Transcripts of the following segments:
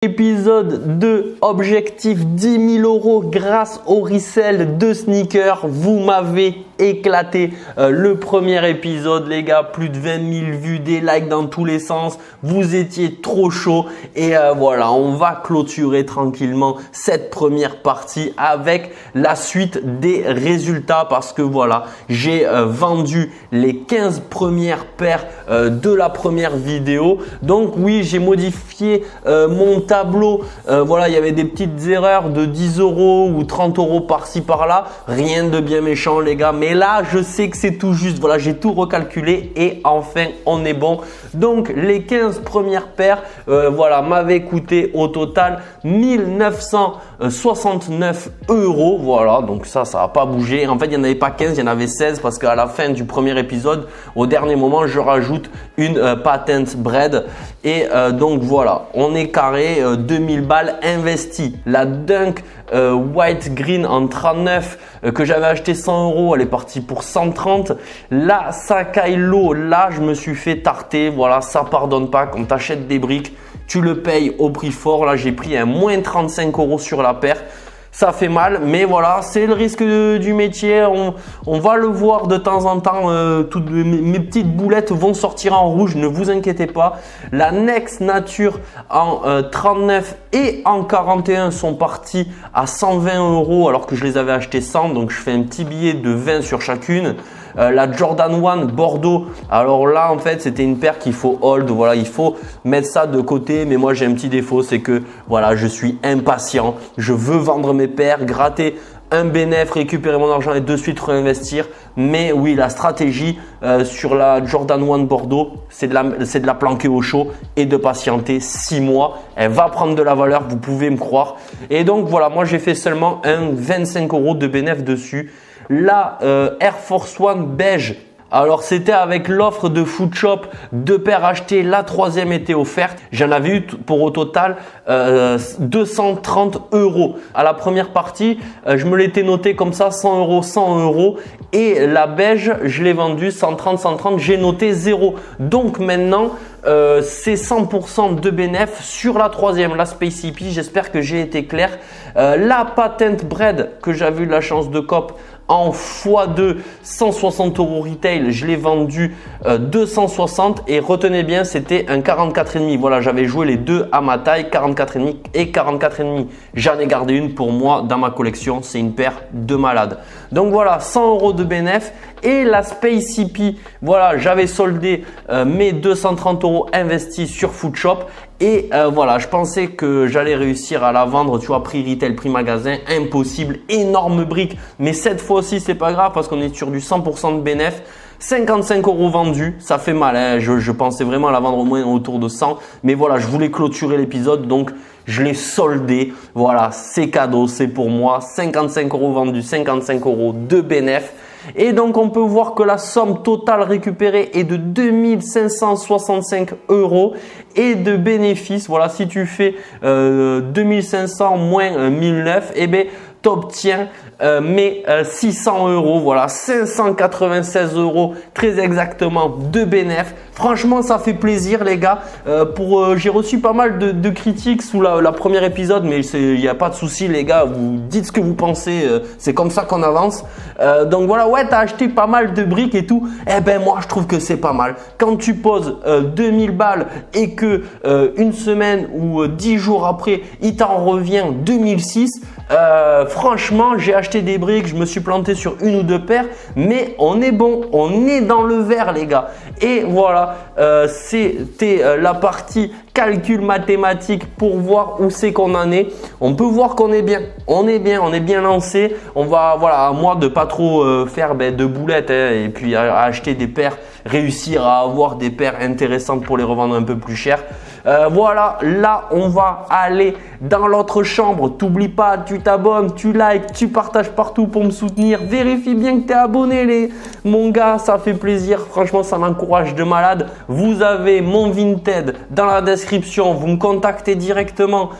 Épisode 2, objectif 10 000 € grâce au resell de sneakers. Vous m'avez éclaté le premier épisode, les gars. Plus de 20 000 vues, des likes dans tous les sens. Vous étiez trop chaud. Et voilà, on va clôturer tranquillement cette première partie avec la suite des résultats. Parce que voilà, j'ai vendu les 15 premières paires de la première vidéo. Donc oui, j'ai modifié mon tableau, voilà, il y avait des petites erreurs de 10 € ou 30 € par-ci par-là, rien de bien méchant les gars, mais là je sais que c'est tout juste, voilà, j'ai tout recalculé et enfin on est bon. Donc les 15 premières paires, voilà, m'avaient coûté au total 1969 €, voilà, donc ça n'a pas bougé. En fait il n'y en avait pas 15, il y en avait 16 parce qu'à la fin du premier épisode, au dernier moment, je rajoute une patent bread et donc voilà, on est carré. 2000 balles investies. La Dunk White Green en 39 que j'avais acheté 100 €, elle est partie pour 130. La Sacai Low, là je me suis fait tarter. Voilà, ça pardonne pas. Quand tu achètes des briques, tu le payes au prix fort. Là j'ai pris un moins 35 € sur la paire. Ça fait mal, mais voilà, c'est le risque du métier. On va le voir de temps en temps. Toutes mes petites boulettes vont sortir en rouge, ne vous inquiétez pas. La Next Nature en 39 et en 41 sont partis à 120 € alors que je les avais achetés 100. Donc je fais un petit billet de 20 sur chacune. La Jordan 1 Bordeaux, alors là en fait c'était une paire qu'il faut hold, voilà, il faut mettre ça de côté, mais moi j'ai un petit défaut, c'est que voilà, je suis impatient, je veux vendre mes paires, gratter un bénéfice, récupérer mon argent et de suite réinvestir. Mais oui, la stratégie sur la Jordan 1 Bordeaux, c'est de la planquer au chaud et de patienter 6 mois. Elle va prendre de la valeur, vous pouvez me croire. Et donc voilà, moi j'ai fait seulement un 25 € de bénéfice dessus. La Air Force One beige, alors c'était avec l'offre de Food Shop, 2 paires achetées, la troisième était offerte. J'en avais eu pour au total 230 €. À la première partie, je me l'étais noté comme ça, 100 €, 100 €. Et la beige, je l'ai vendue 130, 130, j'ai noté 0. Donc maintenant, c'est 100% de bénéfice sur la troisième, la Space EP. J'espère que j'ai été clair. La Patent Bread que j'avais eu la chance de cop en x2, 160 € retail, je l'ai vendu 260 et retenez bien, c'était un 44,5. Voilà, j'avais joué les deux à ma taille, 44,5 et 44,5. J'en ai gardé une pour moi dans ma collection, c'est une paire de malades. Donc voilà, 100 € de bénéfice. Et la Space EP, voilà, j'avais soldé mes 230 € investis sur Food Shop. Et voilà, je pensais que j'allais réussir à la vendre, tu vois, prix retail, prix magasin, impossible, énorme brique. Mais cette fois-ci, c'est pas grave parce qu'on est sur du 100% de bénéfice. 55 € vendus, ça fait mal, hein. Je pensais vraiment à la vendre au moins autour de 100. Mais voilà, je voulais clôturer l'épisode, donc je l'ai soldé. Voilà, c'est cadeau, c'est pour moi. 55 € vendus, 55 € de bénéfice. Et donc on peut voir que la somme totale récupérée est de 2565 € et de bénéfices. Voilà, si tu fais 2500 moins 1009, eh bien tu obtiens 600 €, voilà, 596 € très exactement de bénéfices. Franchement, ça fait plaisir les gars. J'ai reçu pas mal de critiques sous la première épisode, mais il n'y a pas de souci les gars. Vous dites ce que vous pensez, c'est comme ça qu'on avance. Donc voilà, ouais, tu as acheté pas mal de briques et tout. Eh ben moi, je trouve que c'est pas mal. Quand tu poses 2000 balles et que une semaine ou 10 jours après, il t'en revient 2006. Franchement, j'ai acheté des briques, je me suis planté sur une ou deux paires, mais on est bon, on est dans le vert les gars. Et voilà, c'était la partie calcul mathématique pour voir où c'est qu'on en est. On peut voir qu'on est bien, on est bien lancé. On va, voilà, à moi de pas trop faire de boulettes hein, et puis à acheter des paires, réussir à avoir des paires intéressantes pour les revendre un peu plus cher. Voilà, là on va aller dans l'autre chambre. T'oublies pas, tu t'abonnes, tu likes, tu partages partout pour me soutenir. Vérifie bien que tu es abonné mon gars, ça fait plaisir. Franchement, ça m'encourage de malade. Vous avez mon Vinted dans la description. Vous me contactez directement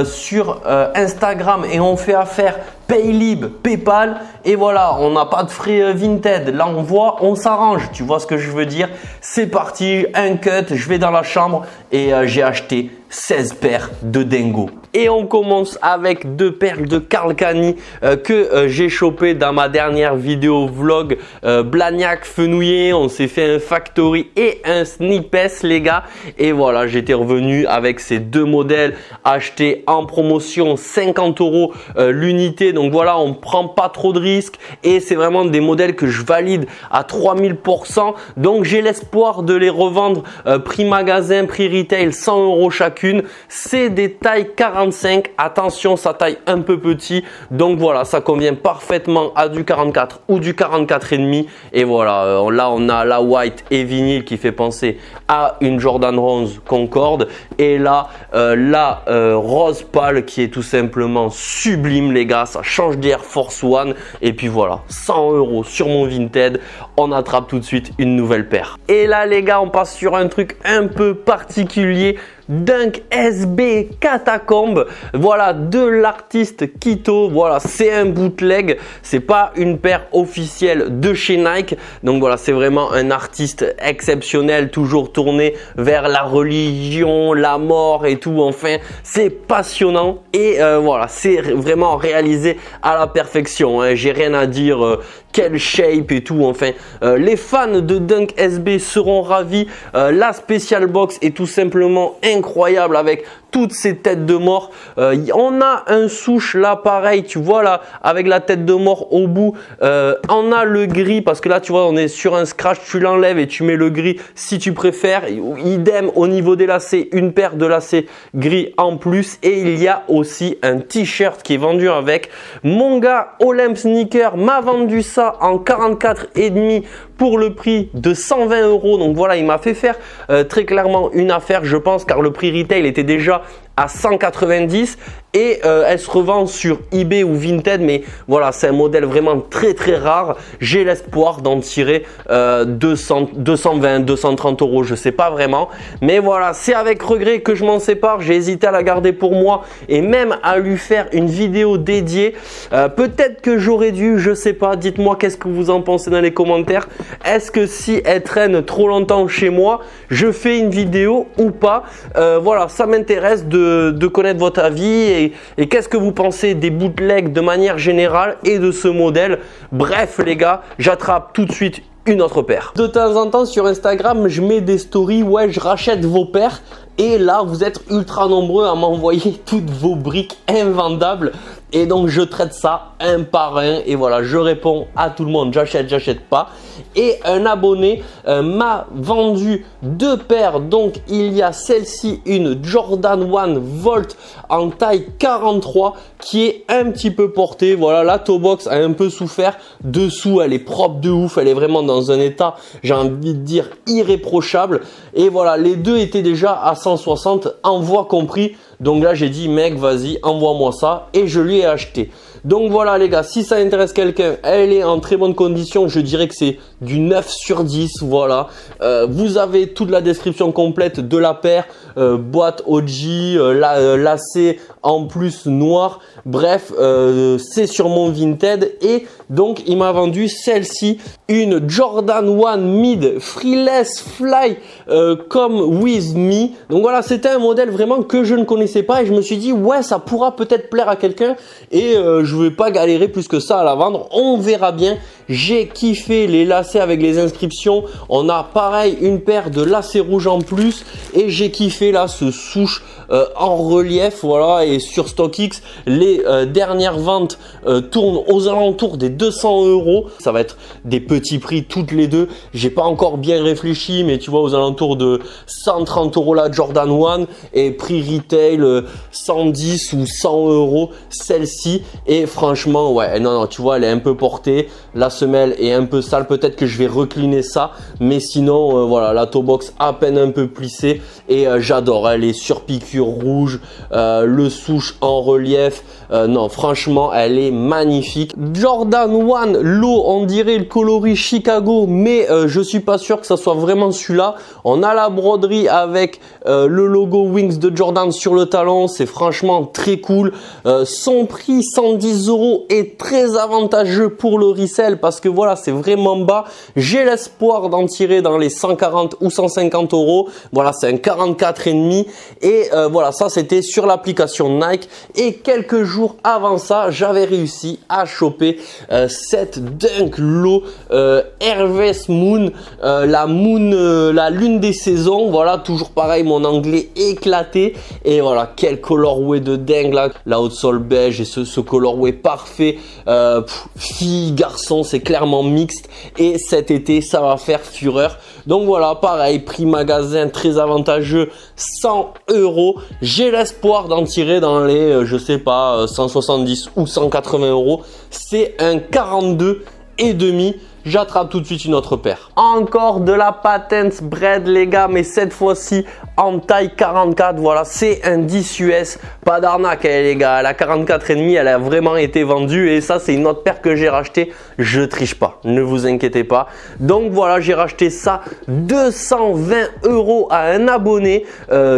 sur Instagram et on fait affaire Paylib, Paypal et voilà, on n'a pas de frais Vinted. Là, on voit, on s'arrange. Tu vois ce que je veux dire? C'est parti, un cut, je vais dans la chambre et j'ai acheté 16 paires de dingo. Et on commence avec 2 paires de Karl Kani que j'ai chopé dans ma dernière vidéo vlog Blagnac fenouillé. On s'est fait un factory et un snippet les gars. Et voilà, j'étais revenu avec ces 2 modèles achetés en promotion 50 € l'unité. Donc voilà, on prend pas trop de risques et c'est vraiment des modèles que je valide à 3000%. Donc j'ai l'espoir de les revendre prix magasin, prix retail 100 € chacune. C'est des tailles 45. Attention, ça taille un peu petit. Donc voilà, ça convient parfaitement à du 44 ou du 44,5. Et voilà, là on a la white et vinyle qui fait penser à une Jordan 11 Concorde. Et là, la rose pâle qui est tout simplement sublime les gars. Ça change des Air Force One. Et puis voilà, 100 € sur mon Vinted. On attrape tout de suite une nouvelle paire. Et là les gars, on passe sur un truc un peu particulier. Dunk SB Catacombe, voilà, de l'artiste Kito. Voilà, c'est un bootleg, c'est pas une paire officielle de chez Nike. Donc voilà, c'est vraiment un artiste exceptionnel, toujours tourné vers la religion, la mort et tout. Enfin, c'est passionnant et voilà, c'est vraiment réalisé à la perfection, hein. J'ai rien à dire. Quelle shape et tout. Enfin, les fans de Dunk SB seront ravis. La Special Box est tout simplement incroyable avec toutes ces têtes de mort. On a un souche là pareil, tu vois là, avec la tête de mort au bout. On a le gris parce que là tu vois on est sur un scratch, tu l'enlèves et tu mets le gris si tu préfères. Idem au niveau des lacets, une paire de lacets gris en plus. Et il y a aussi un t-shirt qui est vendu avec. Mon gars Olympe Sneaker m'a vendu ça en 44,5 pour le prix de 120 €. Donc voilà, il m'a fait faire très clairement une affaire, je pense, car le prix retail était déjà à 190 et elle se revend sur eBay ou Vinted, mais voilà, c'est un modèle vraiment très très rare. J'ai l'espoir d'en tirer 220, 230 €, je sais pas vraiment, mais voilà, c'est avec regret que je m'en sépare. J'ai hésité à la garder pour moi et même à lui faire une vidéo dédiée. Peut-être que j'aurais dû, je sais pas. Dites-moi qu'est-ce que vous en pensez dans les commentaires. Est-ce que si elle traîne trop longtemps chez moi, je fais une vidéo ou pas? Voilà, ça m'intéresse de connaître votre avis et qu'est-ce que vous pensez des bootlegs de manière générale et de ce modèle. Bref les gars, j'attrape tout de suite une autre paire. De temps en temps sur Instagram, je mets des stories, ouais, je rachète vos paires. Et là, vous êtes ultra nombreux à m'envoyer toutes vos briques invendables. Et donc, je traite ça un par un. Et voilà, je réponds à tout le monde. J'achète, j'achète pas. Et un abonné m'a vendu 2 paires. Donc, il y a celle-ci, une Jordan 1 Volt en taille 43 qui est un petit peu portée. Voilà, la toe box a un peu souffert. Dessous, elle est propre de ouf. Elle est vraiment dans un état, j'ai envie de dire, irréprochable. Et voilà, les deux étaient déjà à 160, envoi compris. Donc là, j'ai dit, mec, vas-y, envoie-moi ça. Et je lui ai acheté. Donc voilà les gars, si ça intéresse quelqu'un, elle est en très bonne condition. Je dirais que c'est du 9 sur 10. Voilà. Vous avez toute la description complète de la paire. Boîte OG, lacet en plus noir. Bref, c'est sur mon Vinted. Et donc, il m'a vendu celle-ci. Une Jordan 1 Mid Freeless Fly comme With Me. Donc voilà, c'était un modèle vraiment que je ne connaissais pas. Et je me suis dit, ouais, ça pourra peut-être plaire à quelqu'un. Et je vais pas galérer plus que ça à la vendre. On verra bien. J'ai kiffé les lacets avec les inscriptions. On a pareil une paire de lacets rouges en plus. Et j'ai kiffé là ce souche en relief. Voilà. Et sur StockX, les dernières ventes tournent aux alentours des 200 €. Ça va être des petits prix toutes les deux. J'ai pas encore bien réfléchi, mais tu vois, aux alentours de 130 € la Jordan 1 et prix retail 110 ou 100 € celle-ci. Et franchement, ouais, non, tu vois, elle est un peu portée. La semelle est un peu sale. Peut-être que je vais recliner ça, mais sinon, voilà, la toe box à peine un peu plissée et j'adore. Elle est sur piqûre rouge, le souche en relief. Non, franchement, elle est magnifique. Jordan 1 Low, on dirait le coloris Chicago, mais je suis pas sûr que ça soit vraiment celui-là. On a la broderie avec le logo Wings de Jordan sur le le talon, c'est franchement très cool. Son prix 110 € est très avantageux pour le resell parce que voilà, c'est vraiment bas. J'ai l'espoir d'en tirer dans les 140 ou 150 €. Voilà, c'est un 44,5 et voilà, ça c'était sur l'application Nike. Et quelques jours avant ça, j'avais réussi à choper cette Dunk Low Harvest Moon, la lune des saisons. Voilà, toujours pareil, mon anglais éclaté. Et voilà, quel colorway de dingue là. La haute sol beige et ce colorway parfait. Fille, garçon, c'est clairement mixte. Et cet été, ça va faire fureur. Donc voilà, pareil, prix magasin très avantageux, 100 €. J'ai l'espoir d'en tirer dans les, je sais pas, 170 ou 180 €. C'est un 42,5. J'attrape tout de suite une autre paire. Encore de la Patents Bread les gars, mais cette fois-ci en taille 44. Voilà, c'est un 10 US. Pas d'arnaque les gars, la 44,5 elle a vraiment été vendue et ça c'est une autre paire que j'ai racheté. Je triche pas, ne vous inquiétez pas. Donc voilà, j'ai racheté ça 220 € à un abonné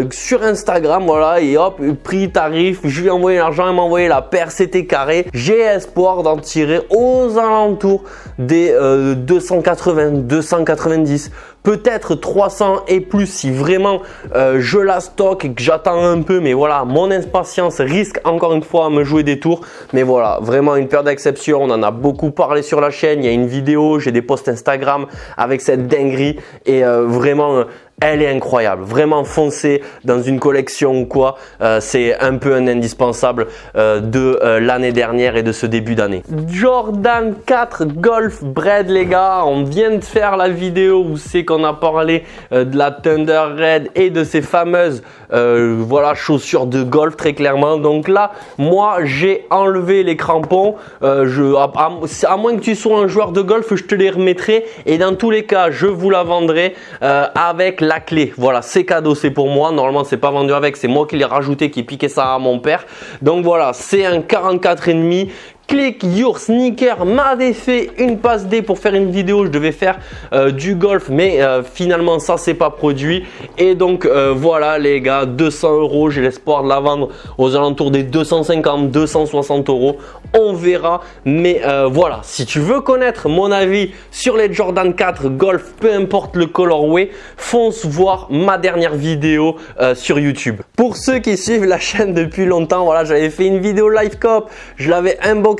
sur Instagram. Voilà, et hop, prix, tarif, je lui ai envoyé l'argent, il m'a envoyé la paire, c'était carré. J'ai espoir d'en tirer aux alentours des 280, 290, peut-être 300 et plus si vraiment je la stocke et que j'attends un peu. Mais voilà, mon impatience risque encore une fois à me jouer des tours. Mais voilà, vraiment une paire d'exception. On en a beaucoup parlé sur la chaîne. Il y a une vidéo, j'ai des posts Instagram avec cette dinguerie et vraiment elle est incroyable, vraiment foncée dans une collection ou quoi, c'est un peu un indispensable de l'année dernière et de ce début d'année. Jordan 4 Golf Bread les gars, on vient de faire la vidéo où c'est qu'on a parlé de la Thunder Red et de ces fameuses voilà, chaussures de golf très clairement. Donc là, moi j'ai enlevé les crampons, à moins que tu sois un joueur de golf, je te les remettrai et dans tous les cas, je vous la vendrai avec la clé. Voilà, c'est cadeau, c'est pour moi. Normalement, c'est pas vendu avec, c'est moi qui l'ai rajouté, qui piqué ça à mon père. Donc voilà, c'est un 44,5. Click Your Sneaker m'avait fait une passe D pour faire une vidéo. Je devais faire du golf, mais finalement ça c'est pas produit. Et donc voilà les gars, 200 €. J'ai l'espoir de la vendre aux alentours des 250, 260 €. On verra. Mais voilà, si tu veux connaître mon avis sur les Jordan 4 Golf, peu importe le colorway, fonce voir ma dernière vidéo sur YouTube. Pour ceux qui suivent la chaîne depuis longtemps, voilà, j'avais fait une vidéo live cop, je l'avais unboxé.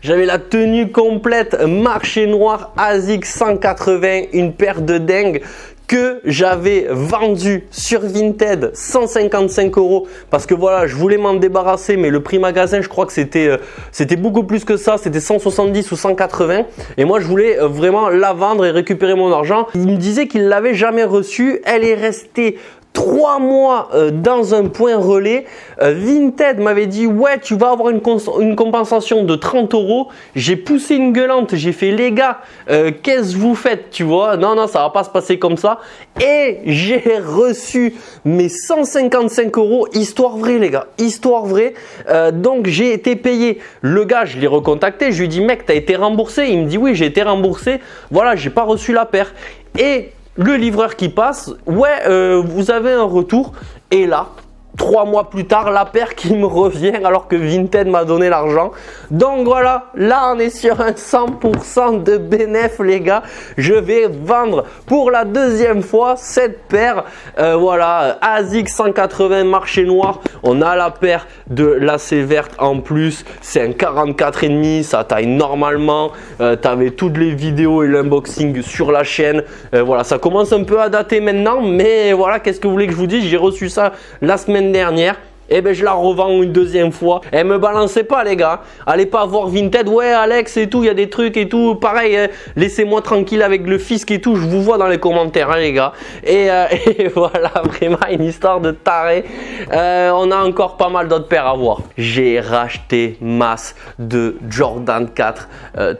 J'avais la tenue complète marché noir ASICS 180, une paire de dingue que j'avais vendu sur Vinted 155 € parce que voilà, je voulais m'en débarrasser, mais le prix magasin, je crois que c'était beaucoup plus que ça, c'était 170 ou 180 et moi je voulais vraiment la vendre et récupérer mon argent. Il me disait qu'il l'avait jamais reçue, elle est restée 3 mois dans un point relais. Vinted m'avait dit ouais, tu vas avoir une compensation de 30 €. J'ai poussé une gueulante, j'ai fait les gars, qu'est-ce que vous faites, tu vois? Non, ça va pas se passer comme ça. Et j'ai reçu mes 155 €, histoire vraie les gars, histoire vraie. Donc j'ai été payé. Le gars, je l'ai recontacté, je lui ai dit mec, t'as été remboursé? Il me dit oui, j'ai été remboursé. Voilà, j'ai pas reçu la paire. Et le livreur qui passe, ouais, vous avez un retour. Et là, 3 mois plus tard, la paire qui me revient alors que Vinted m'a donné l'argent. Donc voilà, là on est sur un 100% de bénéf les gars. Je vais vendre pour la deuxième fois cette paire. Voilà, ASICS 180 marché noir. On a la paire de lacets verte en plus. C'est un 44,5, ça taille normalement. Tu avais toutes les vidéos et l'unboxing sur la chaîne. Voilà, ça commence un peu à dater maintenant. Mais voilà, qu'est-ce que vous voulez que je vous dise? J'ai reçu ça la semaine dernière. Et ben je la revends une deuxième fois. Et me balancez pas les gars. Allez pas voir Vinted. Ouais Alex et tout, il y a des trucs et tout. Pareil, laissez-moi tranquille avec le fisc et tout. Je vous vois dans les commentaires hein, les gars. Et voilà, vraiment une histoire de taré. On a encore pas mal d'autres paires à voir. J'ai racheté masse de Jordan 4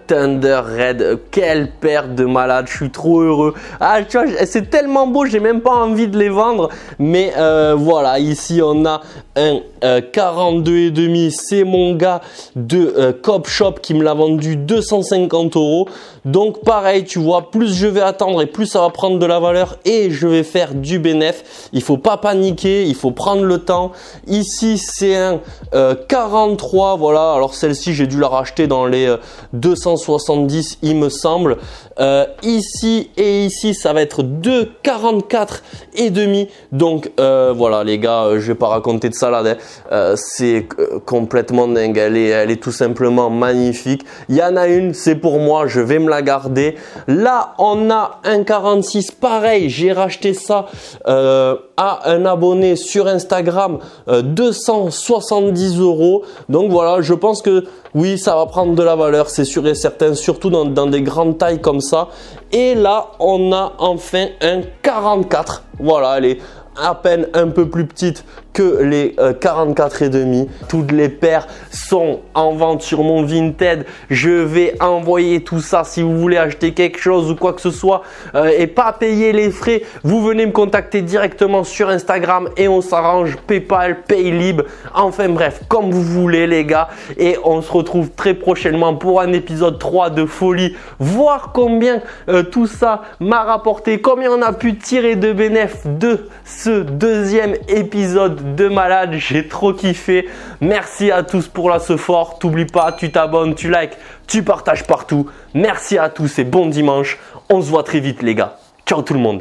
Thunder Red. Quelle paire de malade. Je suis trop heureux. Ah tu vois, c'est tellement beau, j'ai même pas envie de les vendre. Mais voilà, ici on a un 42,5. C'est mon gars de Coop Shop qui me l'a vendu 250 €. Donc pareil, tu vois, plus je vais attendre et plus ça va prendre de la valeur et je vais faire du bénéf. Il faut pas paniquer, il faut prendre le temps. Ici, c'est un 43, voilà. Alors celle-ci, j'ai dû la racheter dans les 270, il me semble. Ici et ici, ça va être 2,44,5. Donc voilà, les gars, je vais pas raconter de salade. C'est complètement dingue. Elle est tout simplement magnifique. Il y en a une, c'est pour moi. Je vais me la garder. Là, on a un 46. Pareil, j'ai racheté ça à un abonné sur Instagram, 270 €. Donc voilà, je pense que oui, ça va prendre de la valeur, c'est sûr et certain, surtout dans des grandes tailles comme ça. Et là, on a enfin un 44. Voilà, elle est à peine un peu plus petite que les 44,5. Toutes les paires sont en vente sur mon Vinted. Je vais envoyer tout ça si vous voulez acheter quelque chose ou quoi que ce soit et pas payer les frais. Vous venez me contacter directement sur Instagram et on s'arrange. PayPal, Paylib, enfin bref, comme vous voulez les gars. Et on se retrouve très prochainement pour un épisode 3 de folie. Voir combien tout ça m'a rapporté, combien on a pu tirer de bénéfices de ce deuxième épisode de malade. J'ai trop kiffé. Merci à tous pour la support. T'oublies pas, tu t'abonnes, tu likes, tu partages partout. Merci à tous et bon dimanche. On se voit très vite les gars. Ciao tout le monde.